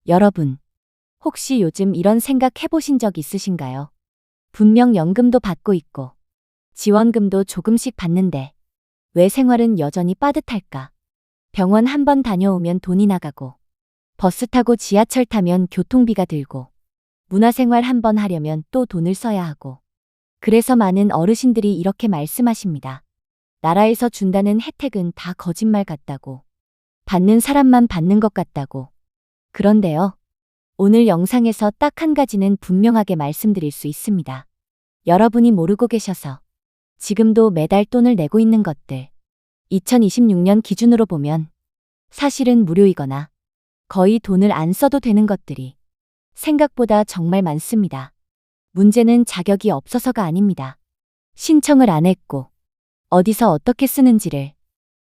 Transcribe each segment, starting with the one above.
여러분, 혹시 요즘 이런 생각 해보신 적 있으신가요? 분명 연금도 받고 있고, 지원금도 조금씩 받는데, 왜 생활은 여전히 빠듯할까? 병원 한 번 다녀오면 돈이 나가고, 버스 타고 지하철 타면 교통비가 들고, 문화생활 한 번 하려면 또 돈을 써야 하고. 그래서 많은 어르신들이 이렇게 말씀하십니다. 나라에서 준다는 혜택은 다 거짓말 같다고. 받는 사람만 받는 것 같다고. 그런데요. 오늘 영상에서 딱 한 가지는 분명하게 말씀드릴 수 있습니다. 여러분이 모르고 계셔서 지금도 매달 돈을 내고 있는 것들. 2026년 기준으로 보면 사실은 무료이거나 거의 돈을 안 써도 되는 것들이 생각보다 정말 많습니다. 문제는 자격이 없어서가 아닙니다. 신청을 안 했고 어디서 어떻게 쓰는지를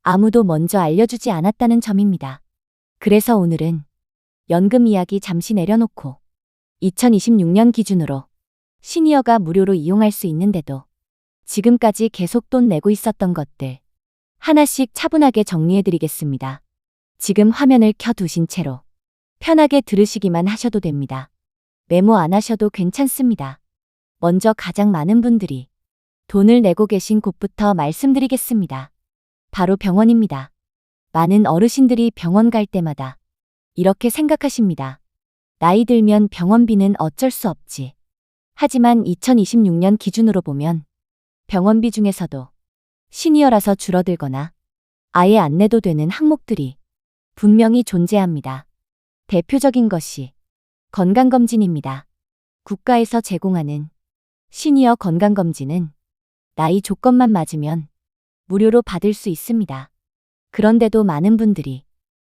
아무도 먼저 알려주지 않았다는 점입니다. 그래서 오늘은 연금 이야기 잠시 내려놓고 2026년 기준으로 시니어가 무료로 이용할 수 있는데도 지금까지 계속 돈 내고 있었던 것들 하나씩 차분하게 정리해드리겠습니다. 지금 화면을 켜두신 채로 편하게 들으시기만 하셔도 됩니다. 메모 안 하셔도 괜찮습니다. 먼저 가장 많은 분들이 돈을 내고 계신 곳부터 말씀드리겠습니다. 바로 병원입니다. 많은 어르신들이 병원 갈 때마다 이렇게 생각하십니다. 나이 들면 병원비는 어쩔 수 없지. 하지만 2026년 기준으로 보면 병원비 중에서도 시니어라서 줄어들거나 아예 안 내도 되는 항목들이 분명히 존재합니다. 대표적인 것이 건강검진입니다. 국가에서 제공하는 시니어 건강검진은 나이 조건만 맞으면 무료로 받을 수 있습니다. 그런데도 많은 분들이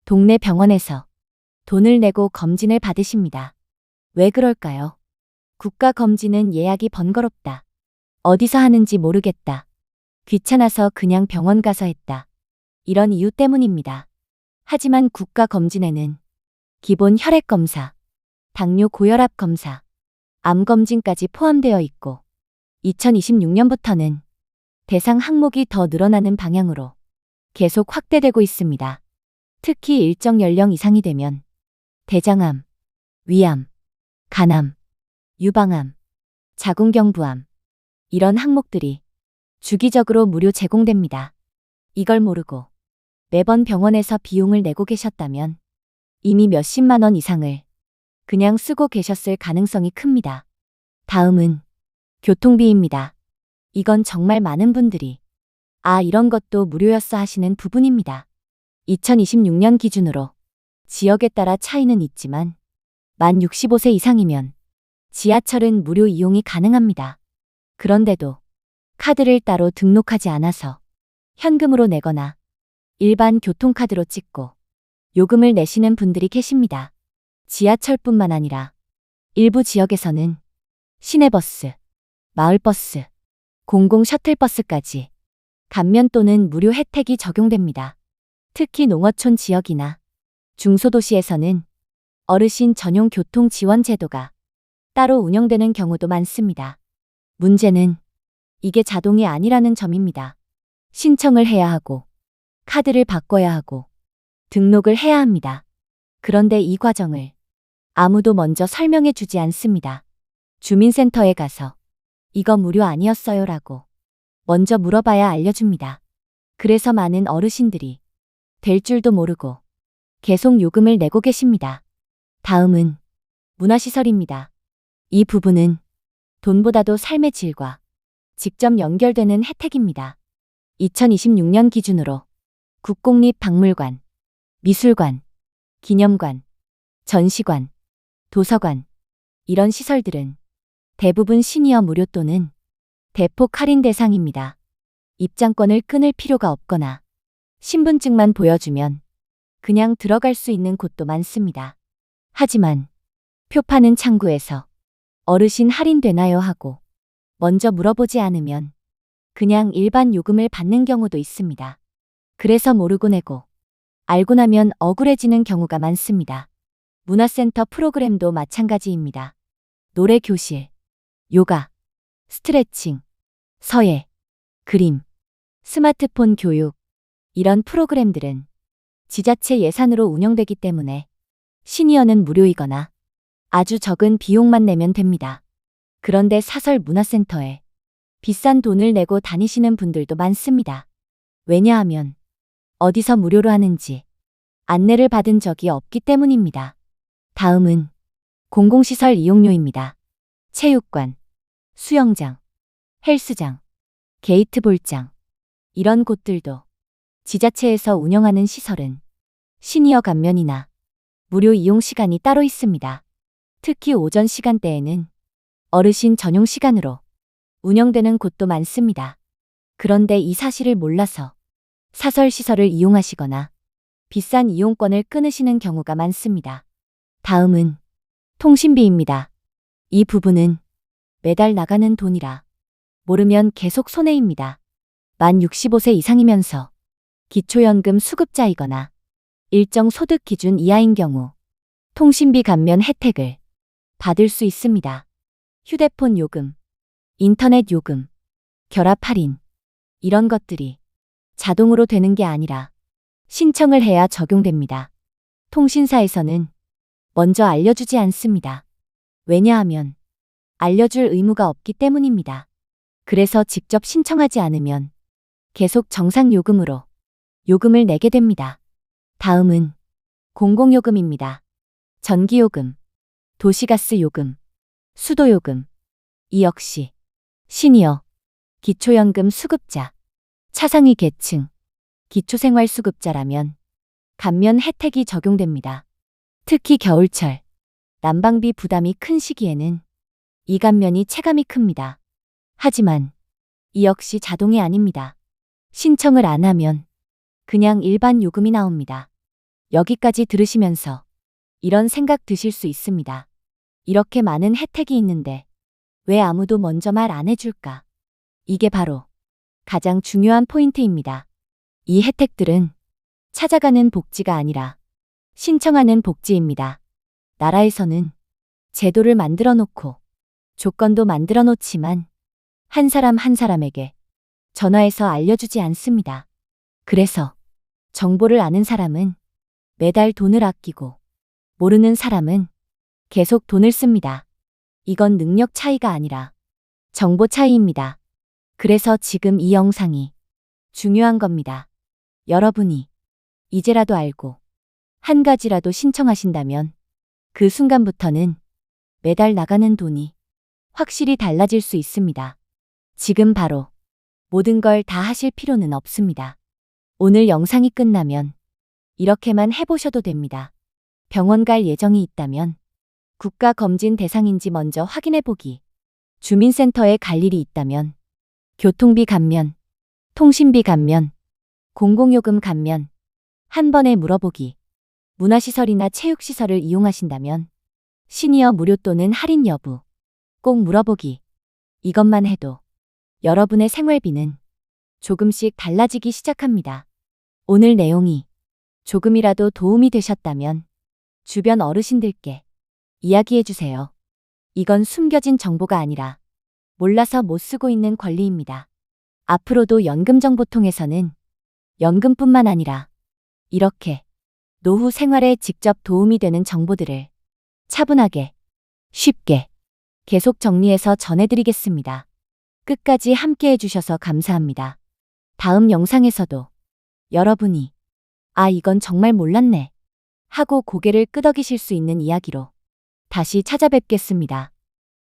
동네 병원에서 돈을 내고 검진을 받으십니다. 왜 그럴까요? 국가검진은 예약이 번거롭다. 어디서 하는지 모르겠다. 귀찮아서 그냥 병원 가서 했다. 이런 이유 때문입니다. 하지만 국가검진에는 기본 혈액검사, 당뇨 고혈압 검사, 암검진까지 포함되어 있고 2026년부터는 대상 항목이 더 늘어나는 방향으로 계속 확대되고 있습니다. 특히 일정 연령 이상이 되면 대장암, 위암, 간암, 유방암, 자궁경부암 이런 항목들이 주기적으로 무료 제공됩니다. 이걸 모르고 매번 병원에서 비용을 내고 계셨다면 이미 몇십만 원 이상을 그냥 쓰고 계셨을 가능성이 큽니다. 다음은 교통비입니다. 이건 정말 많은 분들이 이런 것도 무료였어 하시는 부분입니다. 2026년 기준으로 지역에 따라 차이는 있지만 만 65세 이상이면 지하철은 무료 이용이 가능합니다. 그런데도 카드를 따로 등록하지 않아서 현금으로 내거나 일반 교통카드로 찍고 요금을 내시는 분들이 계십니다. 지하철뿐만 아니라 일부 지역에서는 시내버스, 마을버스, 공공 셔틀버스까지 감면 또는 무료 혜택이 적용됩니다. 특히 농어촌 지역이나 중소도시에서는 어르신 전용 교통 지원 제도가 따로 운영되는 경우도 많습니다. 문제는 이게 자동이 아니라는 점입니다. 신청을 해야 하고 카드를 바꿔야 하고 등록을 해야 합니다. 그런데 이 과정을 아무도 먼저 설명해 주지 않습니다. 주민센터에 가서 이거 무료 아니었어요 라고 먼저 물어봐야 알려줍니다. 그래서 많은 어르신들이 될 줄도 모르고 계속 요금을 내고 계십니다. 다음은 문화시설입니다. 이 부분은 돈보다도 삶의 질과 직접 연결되는 혜택입니다. 2026년 기준으로 국공립박물관, 미술관, 기념관, 전시관, 도서관 이런 시설들은 대부분 시니어 무료 또는 대폭 할인 대상입니다. 입장권을 끊을 필요가 없거나 신분증만 보여주면 그냥 들어갈 수 있는 곳도 많습니다. 하지만 표 파는 창구에서 어르신 할인되나요 하고 먼저 물어보지 않으면 그냥 일반 요금을 받는 경우도 있습니다. 그래서 모르고 내고 알고 나면 억울해지는 경우가 많습니다. 문화센터 프로그램도 마찬가지입니다. 노래 교실, 요가, 스트레칭, 서예, 그림, 스마트폰 교육 이런 프로그램들은 지자체 예산으로 운영되기 때문에 시니어는 무료이거나 아주 적은 비용만 내면 됩니다. 그런데 사설 문화센터에 비싼 돈을 내고 다니시는 분들도 많습니다. 왜냐하면 어디서 무료로 하는지 안내를 받은 적이 없기 때문입니다. 다음은 공공시설 이용료입니다. 체육관, 수영장, 헬스장, 게이트볼장, 이런 곳들도 지자체에서 운영하는 시설은 시니어 감면이나 무료 이용 시간이 따로 있습니다. 특히 오전 시간대에는 어르신 전용 시간으로 운영되는 곳도 많습니다. 그런데 이 사실을 몰라서 사설 시설을 이용하시거나 비싼 이용권을 끊으시는 경우가 많습니다. 다음은 통신비입니다. 이 부분은 매달 나가는 돈이라 모르면 계속 손해입니다. 만 65세 이상이면서 기초연금 수급자이거나 일정 소득 기준 이하인 경우 통신비 감면 혜택을 받을 수 있습니다. 휴대폰 요금, 인터넷 요금, 결합 할인, 이런 것들이 자동으로 되는 게 아니라 신청을 해야 적용됩니다. 통신사에서는 먼저 알려주지 않습니다. 왜냐하면 알려줄 의무가 없기 때문입니다. 그래서 직접 신청하지 않으면 계속 정상 요금으로 요금을 내게 됩니다. 다음은 공공요금입니다. 전기요금, 도시가스 요금, 수도요금, 이 역시 시니어, 기초연금 수급자, 차상위 계층, 기초생활수급자라면 감면 혜택이 적용됩니다. 특히 겨울철, 난방비 부담이 큰 시기에는 이 감면이 체감이 큽니다. 하지만 이 역시 자동이 아닙니다. 신청을 안 하면 그냥 일반 요금이 나옵니다. 여기까지 들으시면서 이런 생각 드실 수 있습니다. 이렇게 많은 혜택이 있는데 왜 아무도 먼저 말 안 해줄까? 이게 바로 가장 중요한 포인트입니다. 이 혜택들은 찾아가는 복지가 아니라 신청하는 복지입니다. 나라에서는 제도를 만들어 놓고 조건도 만들어 놓지만 한 사람 한 사람에게 전화해서 알려주지 않습니다. 그래서 정보를 아는 사람은 매달 돈을 아끼고 모르는 사람은 계속 돈을 씁니다. 이건 능력 차이가 아니라 정보 차이입니다. 그래서 지금 이 영상이 중요한 겁니다. 여러분이 이제라도 알고 한 가지라도 신청하신다면 그 순간부터는 매달 나가는 돈이 확실히 달라질 수 있습니다. 지금 바로 모든 걸 다 하실 필요는 없습니다. 오늘 영상이 끝나면 이렇게만 해보셔도 됩니다. 병원 갈 예정이 있다면 국가검진 대상인지 먼저 확인해보기, 주민센터에 갈 일이 있다면 교통비 감면, 통신비 감면, 공공요금 감면, 한 번에 물어보기, 문화시설이나 체육시설을 이용하신다면 시니어 무료 또는 할인 여부 꼭 물어보기. 이것만 해도 여러분의 생활비는 조금씩 달라지기 시작합니다. 오늘 내용이 조금이라도 도움이 되셨다면 주변 어르신들께 이야기해주세요. 이건 숨겨진 정보가 아니라 몰라서 못 쓰고 있는 권리입니다. 앞으로도 연금정보통에서는 연금뿐만 아니라 이렇게 노후 생활에 직접 도움이 되는 정보들을 차분하게, 쉽게 계속 정리해서 전해드리겠습니다. 끝까지 함께 해주셔서 감사합니다. 다음 영상에서도 여러분이 아, 이건 정말 몰랐네 하고 고개를 끄덕이실 수 있는 이야기로 다시 찾아뵙겠습니다.